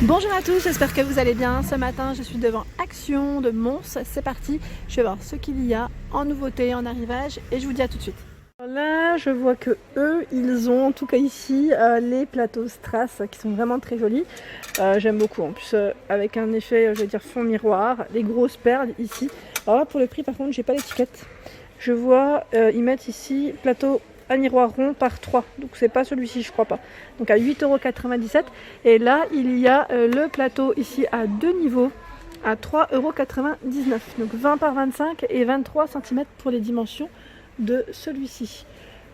Bonjour à tous, j'espère que vous allez bien. Ce matin, je suis devant Action de Mons. C'est parti, je vais voir ce qu'il y a en nouveauté, en arrivage et je vous dis à tout de suite. Là, je vois que eux, ils ont en tout cas ici les plateaux strass qui sont vraiment très jolis. J'aime beaucoup, en plus avec un effet, je veux dire, fond miroir, les grosses perles ici. Alors là, pour le prix, par contre, j'ai pas l'étiquette. Je vois, ils mettent ici plateau à miroir rond par 3, donc c'est pas celui-ci, je crois pas. Donc à 8,97 €. Et là, il y a le plateau ici à 2 niveaux à 3,99 €. Donc 20 par 25 et 23 cm pour les dimensions de celui-ci.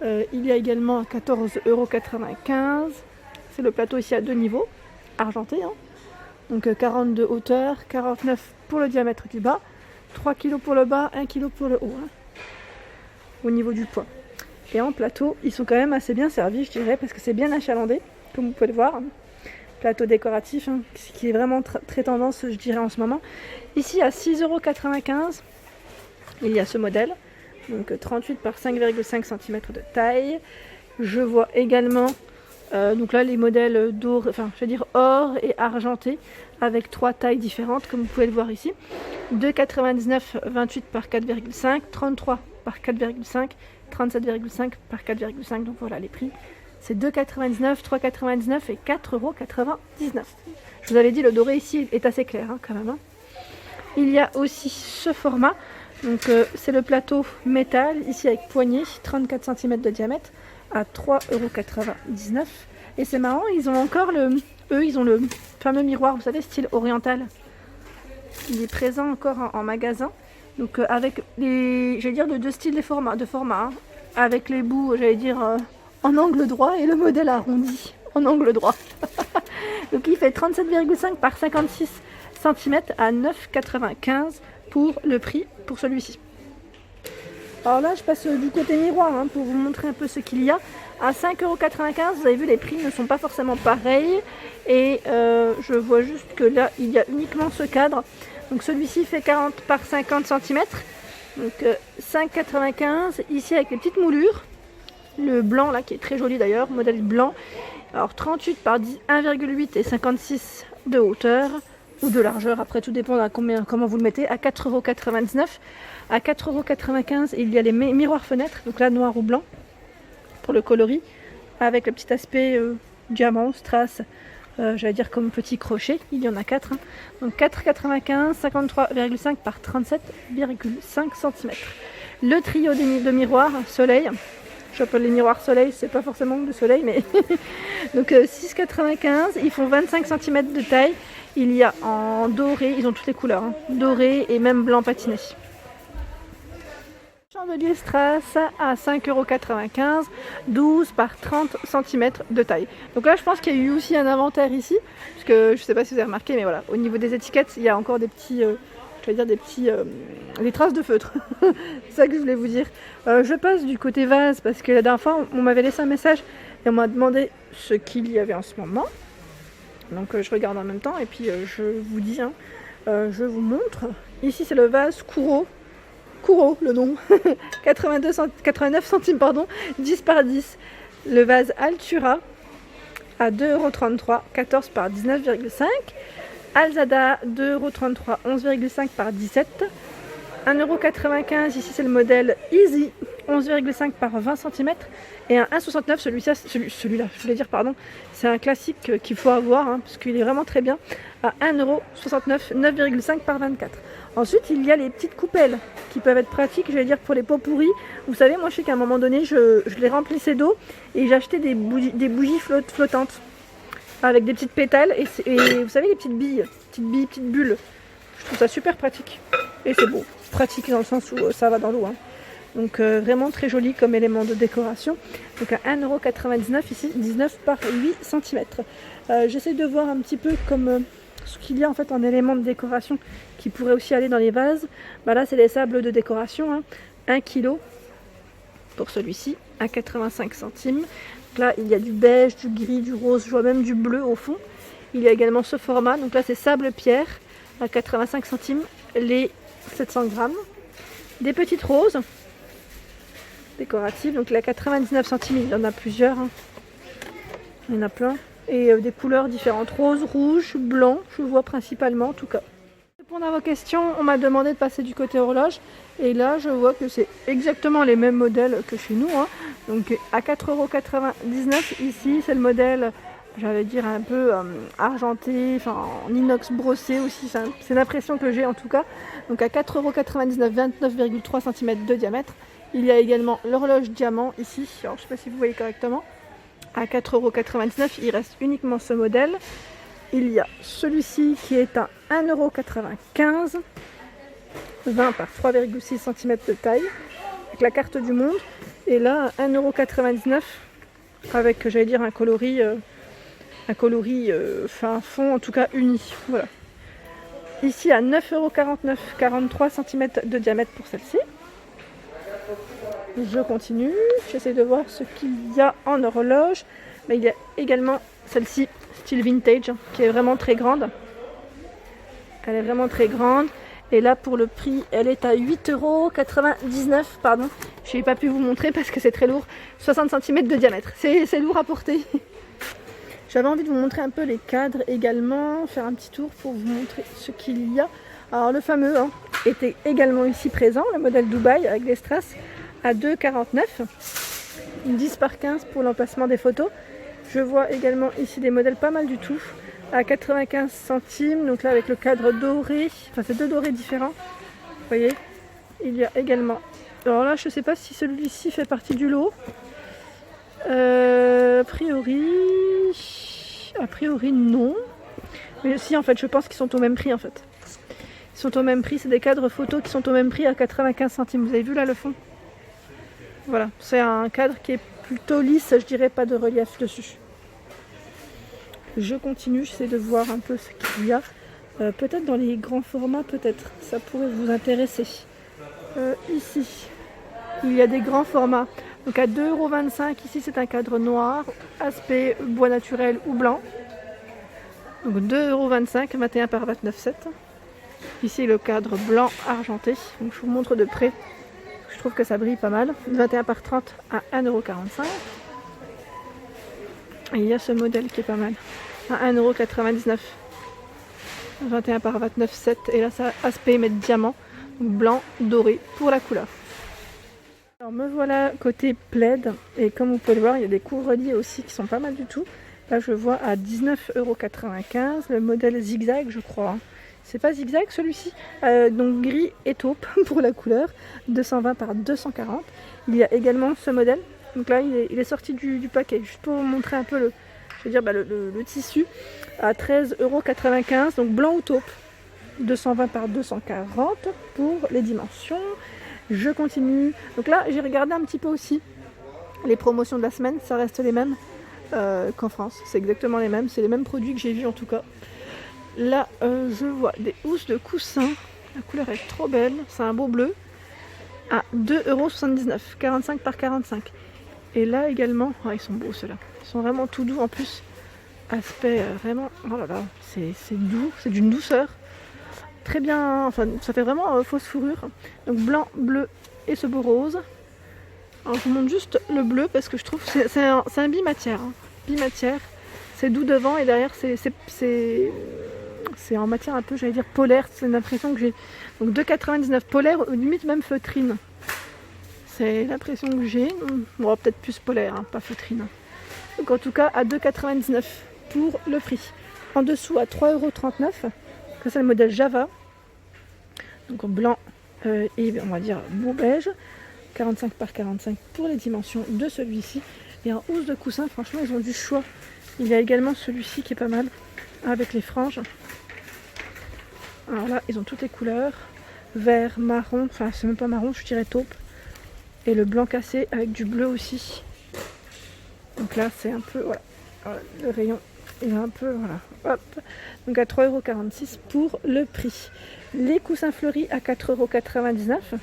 Il y a également à 14,95 €. C'est le plateau ici à 2 niveaux, argenté. Hein. Donc 40 de hauteur, 49 pour le diamètre du bas, 3 kg pour le bas, 1 kg pour le haut. Hein, au niveau du poids. Et en plateau, ils sont quand même assez bien servis, je dirais, parce que c'est bien achalandé, comme vous pouvez le voir. Plateau décoratif, hein, qui est vraiment très tendance, je dirais, en ce moment. Ici, à 6,95 €, il y a ce modèle. Donc 38 par 5,5 cm de taille. Je vois également, donc là, les modèles d'or, enfin, je veux dire or et argenté, avec 3 tailles différentes, comme vous pouvez le voir ici. 2,99 €, 28 par 4,5, 33 par 4,5, 37,5 par 4,5. Donc voilà les prix. C'est 2,99 €, 3,99 € et 4,99 €. Je vous avais dit, le doré ici est assez clair hein, quand même. Hein. Il y a aussi ce format. Donc c'est le plateau métal, ici avec poignée, 34 cm de diamètre, à 3,99 €. Et c'est marrant, ils ont encore ils ont le fameux miroir, vous savez, style oriental. Il est présent encore en magasin. Donc avec les, j'allais dire, de deux styles de format, hein, avec les bouts, j'allais dire, en angle droit et le modèle arrondi en angle droit. Donc il fait 37,5 par 56 cm à 9,95 € pour le prix pour celui-ci. Alors là, je passe du côté miroir hein, pour vous montrer un peu ce qu'il y a. À 5,95 €, vous avez vu, les prix ne sont pas forcément pareils. Et je vois juste que là, il y a uniquement ce cadre. Donc celui-ci fait 40 par 50 cm. Donc 5,95 €. Ici avec les petites moulures. Le blanc là, qui est très joli d'ailleurs, modèle blanc. Alors 38 par 1,8 et 56 de hauteur. Ou de largeur, après tout dépend à comment vous le mettez, à 4,99 €. À 4,95 €, il y a les miroirs fenêtres, donc là noir ou blanc, pour le coloris, avec le petit aspect diamant, strass, j'allais dire comme petit crochet, il y en a 4. Hein. Donc 4,95 €, 53,5 par 37,5 cm. Le trio de miroirs soleil, j'appelle les miroirs soleil, c'est pas forcément de soleil, mais donc 6,95 €, ils font 25 cm de taille. Il y a en doré, ils ont toutes les couleurs, hein, doré et même blanc patiné. Chandelier strass à 5,95 €, 12 par 30 cm de taille. Donc là, je pense qu'il y a eu aussi un inventaire ici, parce que je ne sais pas si vous avez remarqué, mais voilà, au niveau des étiquettes, il y a encore des petits, je vais dire des traces de feutre. C'est ça que je voulais vous dire. Je passe du côté vase, parce que la dernière fois, on m'avait laissé un message et on m'a demandé ce qu'il y avait en ce moment. Donc je regarde en même temps et puis je vous dis, hein, je vous montre. Ici c'est le vase Kuro le nom, 89 centimes pardon, 10 par 10. Le vase Altura à 2,33 €, 14 par 19,5. Alzada 2,33 €, 11,5 par 17. 1,95 € ici c'est le modèle Easy, 11,5 par 20 cm. Et un 1,69 €, celui-là, je voulais dire pardon, c'est un classique qu'il faut avoir, hein, parce qu'il est vraiment très bien, à 1,69 €, 9,5 par 24. Ensuite, il y a les petites coupelles, qui peuvent être pratiques, je vais dire, pour les pots pourris. Vous savez, moi je sais qu'à un moment donné, je les remplissais d'eau, et j'achetais des bougies flottantes, avec des petites pétales, et vous savez, les petites billes, petites bulles. Je trouve ça super pratique, et c'est beau, pratique dans le sens où ça va dans l'eau, hein. Donc vraiment très joli comme élément de décoration. Donc à 1,99 € ici, 19 par 8 cm. J'essaie de voir un petit peu comme ce qu'il y a en fait en éléments de décoration qui pourrait aussi aller dans les vases. Bah là c'est les sables de décoration, hein. 1 kg pour celui-ci, à 85 centimes. Donc là il y a du beige, du gris, du rose, je vois même du bleu au fond. Il y a également ce format, donc là c'est sable pierre à 85 centimes, les 700 grammes. Des petites roses décoratives, donc là 99 centimes, il y en a plusieurs, hein. Il y en a plein. et des couleurs différentes, rose, rouge, blanc, je vois principalement en tout cas. Pour répondre à vos questions, on m'a demandé de passer du côté horloge et là je vois que c'est exactement les mêmes modèles que chez nous, hein. Donc à 4,99 € ici, c'est le modèle, j'allais dire un peu argenté, enfin en inox brossé aussi, c'est l'impression que j'ai en tout cas. Donc à 4,99 €, 29,3 cm de diamètre. Il y a également l'horloge diamant ici, alors je ne sais pas si vous voyez correctement, à 4,99 €, il reste uniquement ce modèle. Il y a celui-ci qui est à 1,95 €, 20 par 3,6 cm de taille, avec la carte du monde. Et là, 1,99 € avec, j'allais dire, un coloris fin fond, en tout cas uni. Voilà. Ici à 9,49 €, 43 cm de diamètre pour celle-ci. Je continue, j'essaie de voir ce qu'il y a en horloge. Mais il y a également celle-ci, style vintage, qui est vraiment très grande. Elle est vraiment très grande. Et là, pour le prix, elle est à 8,99 €. Pardon, je n'ai pas pu vous montrer parce que c'est très lourd. 60 cm de diamètre. C'est lourd à porter. J'avais envie de vous montrer un peu les cadres également, faire un petit tour pour vous montrer ce qu'il y a. Alors le fameux était également ici présent, le modèle Dubaï avec des strass à 2,49 €. 10 par 15 pour l'emplacement des photos. Je vois également ici des modèles pas mal du tout, à 95 centimes, donc là avec le cadre doré, enfin c'est deux dorés différents, vous voyez. Il y a également, alors là je ne sais pas si celui-ci fait partie du lot, a priori non, mais si en fait je pense qu'ils sont au même prix en fait. Ils sont au même prix, c'est des cadres photos qui sont au même prix à 95 centimes, vous avez vu là le fond? Voilà, c'est un cadre qui est plutôt lisse, je dirais, pas de relief dessus. Je continue, j'essaie de voir un peu ce qu'il y a. Peut-être dans les grands formats, peut-être, ça pourrait vous intéresser. Ici, il y a des grands formats. Donc à 2,25 €, ici c'est un cadre noir, aspect bois naturel ou blanc. Donc 2,25 €, 21 par 29,7. Ici le cadre blanc argenté. Donc je vous montre de près. Je trouve que ça brille pas mal. 21 par 30 à 1,45 €. Et il y a ce modèle qui est pas mal. À 1,99 €. 21 par 29,7. Et là ça aspect mais diamant. Donc blanc doré pour la couleur. Alors me voilà côté plaid. Et comme vous pouvez le voir, il y a des couvre-lits aussi qui sont pas mal du tout. Là je vois à 19,95 € le modèle zigzag je crois. C'est pas zigzag celui-ci, donc gris et taupe pour la couleur, 220 par 240. Il y a également ce modèle, donc là il est sorti du paquet, juste pour vous montrer un peu le tissu, à 13,95 €, donc blanc ou taupe, 220 par 240 pour les dimensions. Je continue, donc là j'ai regardé un petit peu aussi les promotions de la semaine, ça reste les mêmes qu'en France, c'est exactement les mêmes, c'est les mêmes produits que j'ai vus en tout cas. Là, je vois des housses de coussins. La couleur est trop belle. C'est un beau bleu. À 2,79 €. 45 par 45. Et là également, ils sont beaux ceux-là. Ils sont vraiment tout doux en plus. Aspect vraiment, oh là là, c'est doux. C'est d'une douceur. Très bien, enfin ça fait vraiment fausse fourrure. Donc blanc, bleu et ce beau rose. Alors je vous montre juste le bleu parce que je trouve que c'est un bimatière. Bimatière. C'est doux devant et derrière c'est en matière un peu, j'allais dire polaire, c'est l'impression que j'ai. Donc 2,99 € polaire, limite même feutrine. C'est l'impression que j'ai. Bon, peut-être plus polaire, pas feutrine. Donc en tout cas à 2,99 € pour le prix. En dessous à 3,39 €. Ça c'est le modèle Java. Donc en blanc et on va dire beau beige. 45 par 45 pour les dimensions de celui-ci. Et en housse de coussin, franchement ils ont du choix. Il y a également celui-ci qui est pas mal avec les franges. Alors là, ils ont toutes les couleurs. Vert, marron, enfin c'est même pas marron, je dirais taupe. Et le blanc cassé avec du bleu aussi. Donc là, c'est un peu, voilà, le rayon est un peu, voilà, hop. Donc à 3,46 € pour le prix. Les coussins fleuris à 4,99 €.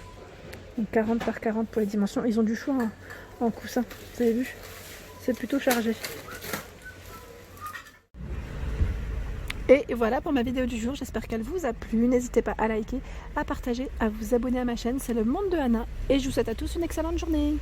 Donc 40 par 40 pour les dimensions. Ils ont du choix en coussin, vous avez vu. C'est plutôt chargé. Et voilà pour ma vidéo du jour, j'espère qu'elle vous a plu. N'hésitez pas à liker, à partager, à vous abonner à ma chaîne. C'est le monde de Anna et je vous souhaite à tous une excellente journée.